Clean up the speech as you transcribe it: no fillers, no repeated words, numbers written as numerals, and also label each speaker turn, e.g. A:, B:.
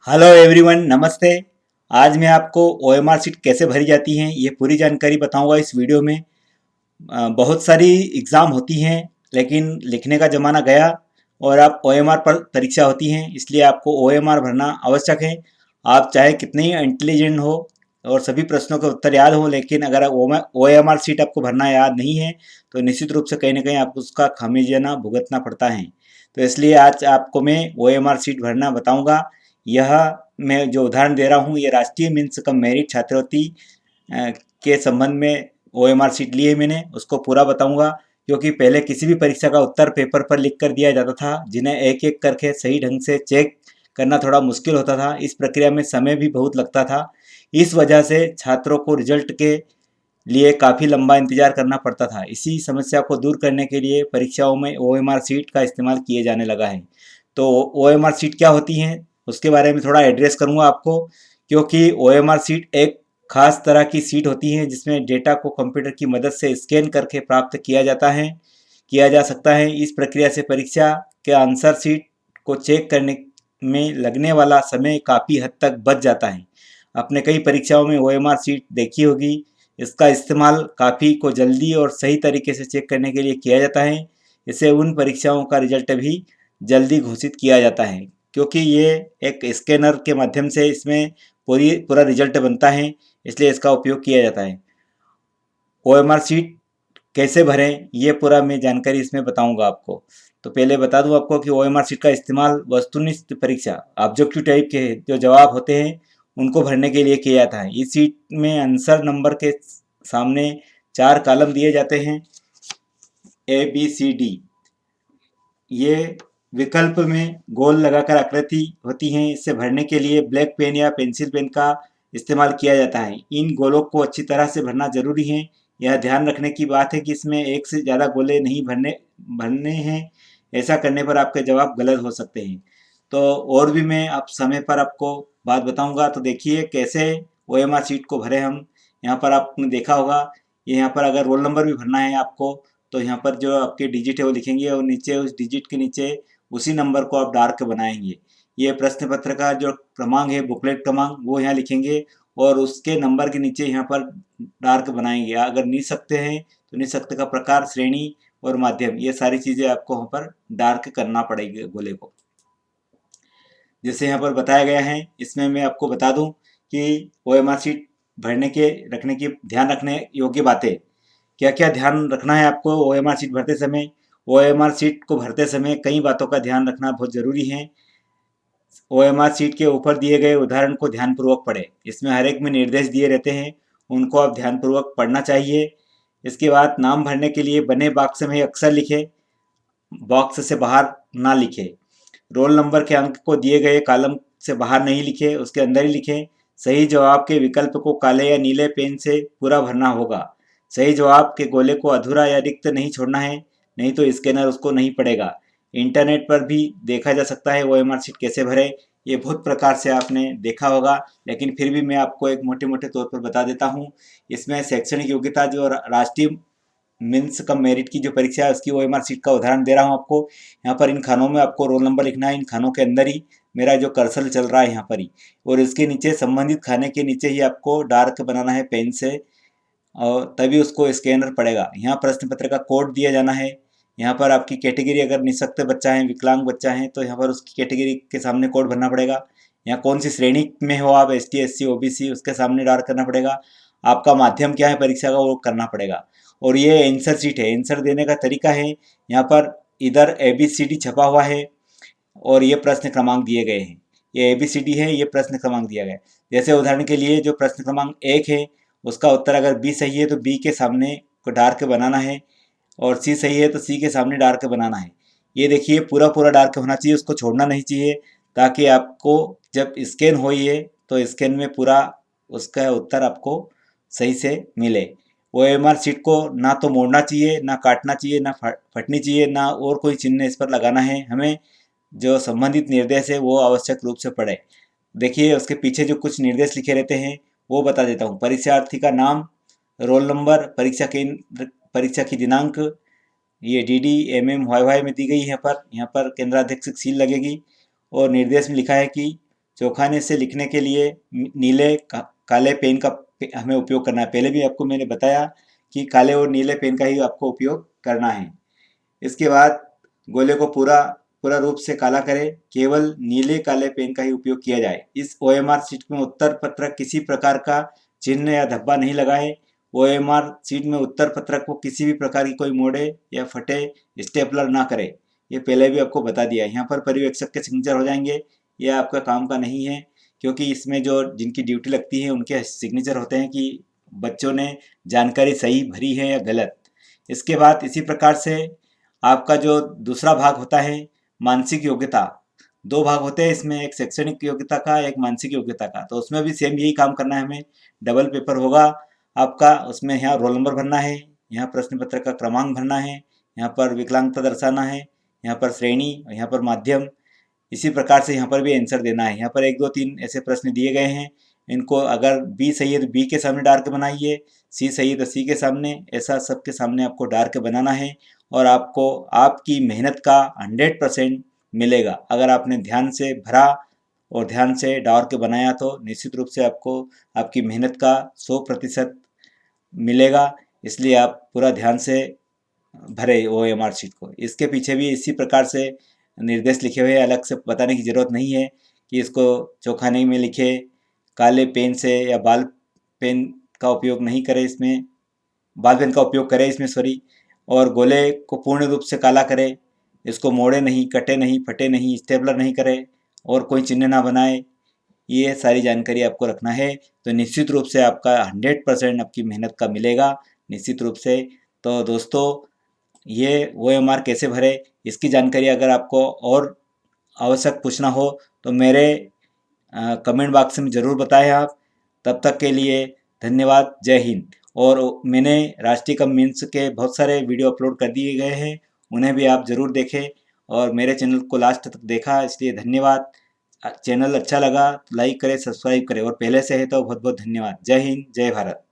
A: Hello everyone, नमस्ते। आज मैं आपको ओएमआर सीट कैसे भरी जाती हैं ये पूरी जानकारी बताऊंगा इस वीडियो में। बहुत सारी एग्ज़ाम होती हैं, लेकिन लिखने का ज़माना गया और अब ओएमआर पर परीक्षा होती हैं, इसलिए आपको ओएमआर भरना आवश्यक है। आप चाहे कितने ही इंटेलिजेंट हो और सभी प्रश्नों के उत्तर याद हो, लेकिन अगर ओएमआर सीट आपको भरना याद नहीं है तो निश्चित रूप से कहीं ना कहीं आपको उसका खामियाजा भुगतना पड़ता है। तो इसलिए आज आपको मैं ओएमआर सीट भरना बताऊंगा। यह मैं जो उदाहरण दे रहा हूँ ये राष्ट्रीय मिन्स कम मेरिट छात्रवृत्ति के संबंध में ओएमआर सीट लिए मैंने उसको पूरा बताऊंगा। क्योंकि पहले किसी भी परीक्षा का उत्तर पेपर पर लिख कर दिया जाता था, जिन्हें एक एक करके सही ढंग से चेक करना थोड़ा मुश्किल होता था। इस प्रक्रिया में समय भी बहुत लगता था। इस वजह से छात्रों को रिजल्ट के लिए काफ़ी लंबा इंतजार करना पड़ता था। इसी समस्या को दूर करने के लिए परीक्षाओं में ओएमआर सीट का इस्तेमाल किए जाने लगा है। तो ओएमआर सीट क्या होती हैं उसके बारे में थोड़ा एड्रेस करूंगा आपको। क्योंकि ओएमआर सीट एक खास तरह की सीट होती है जिसमें डेटा को कंप्यूटर की मदद से स्कैन करके प्राप्त किया जा सकता है। इस प्रक्रिया से परीक्षा के आंसर सीट को चेक करने में लगने वाला समय काफ़ी हद तक बच जाता है। आपने कई परीक्षाओं में ओएमआर सीट देखी होगी। इसका इस्तेमाल काफ़ी को जल्दी और सही तरीके से चेक करने के लिए किया जाता है। इससे उन परीक्षाओं का रिजल्ट भी जल्दी घोषित किया जाता है, क्योंकि ये एक स्कैनर के माध्यम से इसमें पूरा रिजल्ट बनता है, इसलिए इसका उपयोग किया जाता है। ओएमआर सीट कैसे भरें ये पूरा मैं जानकारी इसमें बताऊंगा आपको। तो पहले बता दूं आपको कि ओएमआर सीट का इस्तेमाल वस्तुनिष्ठ परीक्षा ऑब्जेक्टिव टाइप के जो जवाब होते हैं उनको भरने के लिए किया जाता है। इस सीट में आंसर नंबर के सामने 4 कॉलम दिए जाते हैं, ए बी सी डी। ये विकल्प में गोल लगाकर आकृति होती हैं। इसे भरने के लिए ब्लैक पेन या पेंसिल पेन का इस्तेमाल किया जाता है। इन गोलों को अच्छी तरह से भरना जरूरी है। यह ध्यान रखने की बात है कि इसमें एक से ज़्यादा गोले नहीं भरने हैं। ऐसा करने पर आपके जवाब गलत हो सकते हैं। तो और भी मैं आप समय पर आपको बात बताऊंगा। तो देखिए कैसे ओएमआर सीट को भरे हम। यहाँ पर आपने देखा होगा, ये यहाँ पर अगर रोल नंबर भी भरना है आपको तो यहाँ पर जो आपके डिजिट है वो लिखेंगे और नीचे उस डिजिट के नीचे उसी नंबर को आप डार्क बनाएंगे। ये प्रश्न पत्र का जो क्रमांक है, बुकलेट क्रमांक, वो यहाँ लिखेंगे और उसके नंबर के नीचे यहाँ पर डार्क बनाएंगे। अगर निःशक्त हैं तो निःशक्त का प्रकार, श्रेणी और माध्यम, ये सारी चीज़ें आपको वहाँ पर डार्क करना पड़ेगी गोले को, जैसे यहाँ पर बताया गया है। इसमें मैं आपको बता दूं कि ओएमआर सीट भरने के रखने की ध्यान रखने योग्य बातें क्या क्या ध्यान रखना है आपको ओएमआर सीट भरते समय। ओएमआर सीट को भरते समय कई बातों का ध्यान रखना बहुत जरूरी है। ओएमआर सीट के ऊपर दिए गए उदाहरण को ध्यानपूर्वक पढ़ें। इसमें हर एक में निर्देश दिए रहते हैं, उनको आप ध्यानपूर्वक पढ़ना चाहिए। इसके बाद नाम भरने के लिए बने बॉक्स में अक्षर लिखें, बॉक्स से बाहर ना लिखें। रोल नंबर के अंक को दिए गए कॉलम से बाहर नहीं लिखें, उसके अंदर ही लिखें। सही जवाब के विकल्प को काले या नीले पेन से पूरा भरना होगा। सही जवाब के गोले को अधूरा या रिक्त नहीं छोड़ना है, नहीं तो स्कैनर उसको नहीं पड़ेगा। इंटरनेट पर भी देखा जा सकता है ओएमआर सीट कैसे भरें। ये बहुत प्रकार से आपने देखा होगा, लेकिन फिर भी मैं आपको एक मोटे मोटे तौर पर बता देता हूँ। इसमें शैक्षणिक योग्यता जो राष्ट्रीय मीन्स कम मेरिट की जो परीक्षा है उसकी ओएमआर सीट का उदाहरण दे रहा हूँ आपको। यहाँ पर इन खानों में आपको रोल नंबर लिखना है। इन खानों के अंदर ही मेरा जो कर्सर चल रहा है यहाँ पर ही, और इसके नीचे संबंधित खाने के नीचे ही आपको डार्क बनाना है पेन से, और तभी उसको स्कैनर पड़ेगा। यहाँ प्रश्न पत्र का कोड दिया जाना है। यहाँ पर आपकी कैटेगरी, अगर निःशक्त बच्चा है, विकलांग बच्चा है, तो यहाँ पर उसकी कैटेगरी के सामने कोड भरना पड़ेगा। यहाँ कौन सी श्रेणी में हो आप, S T S C O B C, उसके सामने डार्क करना पड़ेगा। आपका माध्यम क्या है परीक्षा का वो करना पड़ेगा। और ये आंसर शीट है। आंसर देने का तरीका है, यहाँ पर इधर ए बी सी डी छपा हुआ है और ये प्रश्न क्रमांक दिए गए हैं। ये ए बी सी डी है, ये प्रश्न क्रमांक दिया गया है। जैसे उदाहरण के लिए जो प्रश्न क्रमांक 1 है उसका उत्तर अगर बी सही है तो बी के सामने को डार्क बनाना है, और सी सही है तो सी के सामने डार्क बनाना है। ये देखिए पूरा पूरा डार्क होना चाहिए, उसको छोड़ना नहीं चाहिए, ताकि आपको जब स्कैन हो ये तो स्कैन में पूरा उसका उत्तर आपको सही से मिले। ओएमआर सीट को ना तो मोड़ना चाहिए, ना काटना चाहिए, ना फटनी चाहिए, ना और कोई चिन्ह इस पर लगाना है। हमें जो संबंधित निर्देश है वो आवश्यक रूप से पढ़े। देखिए उसके पीछे जो कुछ निर्देश लिखे रहते हैं वो बता देता हूँ। परीक्षार्थी का नाम, रोल नंबर, परीक्षा केंद्र, परीक्षा की दिनांक, ये D D M M Y Y में दी गई है। यहाँ पर केंद्राध्यक्ष की सील लगेगी और निर्देश में लिखा है कि चौखाने से लिखने के लिए नीले काले पेन का हमें उपयोग करना है। पहले भी आपको मैंने बताया कि काले और नीले पेन का ही आपको उपयोग करना है। इसके बाद गोले को पूरा पूरा रूप से काला करें, केवल नीले काले पेन का ही उपयोग किया जाए। इस OMR शीट में उत्तर पत्रक किसी प्रकार का चिन्ह या धब्बा नहीं लगाए। OMR शीट में उत्तर पत्रक को किसी भी प्रकार की कोई मोड़े या फटे स्टेपलर ना करे। ये पहले भी आपको बता दिया। यहाँ पर पर्यवेक्षक के सिग्नेचर हो जाएंगे, ये आपका काम का नहीं है, क्योंकि इसमें जो जिनकी ड्यूटी लगती है उनके सिग्नेचर होते हैं कि बच्चों ने जानकारी सही भरी है या गलत। इसके बाद इसी प्रकार से आपका जो दूसरा भाग होता है मानसिक योग्यता, दो भाग होते हैं इसमें, एक शैक्षणिक योग्यता का, एक मानसिक योग्यता का। तो उसमें भी सेम यही काम करना है हमें। डबल पेपर होगा आपका, उसमें यहाँ रोल नंबर भरना है, यहाँ प्रश्न पत्र का क्रमांक भरना है, यहाँ पर विकलांगता दर्शाना है, यहाँ पर श्रेणी, यहाँ पर माध्यम। इसी प्रकार से यहाँ पर भी आंसर देना है। यहाँ पर 1 2 3 ऐसे प्रश्न दिए गए हैं, इनको अगर बी सही है तो बी के सामने डाल के बनाइए, सी सही है तो सी के सामने, ऐसा सबके सामने आपको डाल के बनाना है। और आपको आपकी मेहनत का 100% मिलेगा। अगर आपने ध्यान से भरा और ध्यान से डाल के बनाया तो निश्चित रूप से आपको आपकी मेहनत का 100% मिलेगा। इसलिए आप पूरा ध्यान से भरे OMR शीट को। इसके पीछे भी इसी प्रकार से निर्देश लिखे हुए हैं, अलग से बताने की ज़रूरत नहीं है कि इसको चौखाने में लिखे, काले पेन से या बाल पेन का उपयोग नहीं करें इसमें, बाल पेन का उपयोग करें इसमें सॉरी। और गोले को पूर्ण रूप से काला करें, इसको मोड़े नहीं, कटे नहीं, फटे नहीं, स्टेपलर नहीं करें और कोई चिन्ह ना बनाए। ये सारी जानकारी आपको रखना है, तो निश्चित रूप से आपका 100% आपकी मेहनत का मिलेगा निश्चित रूप से। तो दोस्तों, ये OMR कैसे भरे, इसकी जानकारी अगर आपको और आवश्यक पूछना हो तो मेरे कमेंट बॉक्स में ज़रूर बताएं आप। तब तक के लिए धन्यवाद, जय हिंद। और मैंने राष्ट्रीय कम मेंस के बहुत सारे वीडियो अपलोड कर दिए गए हैं, उन्हें भी आप ज़रूर देखें। और मेरे चैनल को लास्ट तक देखा इसलिए धन्यवाद। चैनल अच्छा लगा तो लाइक करें, सब्सक्राइब करें, और पहले से है तो बहुत बहुत धन्यवाद। जय हिंद, जय भारत।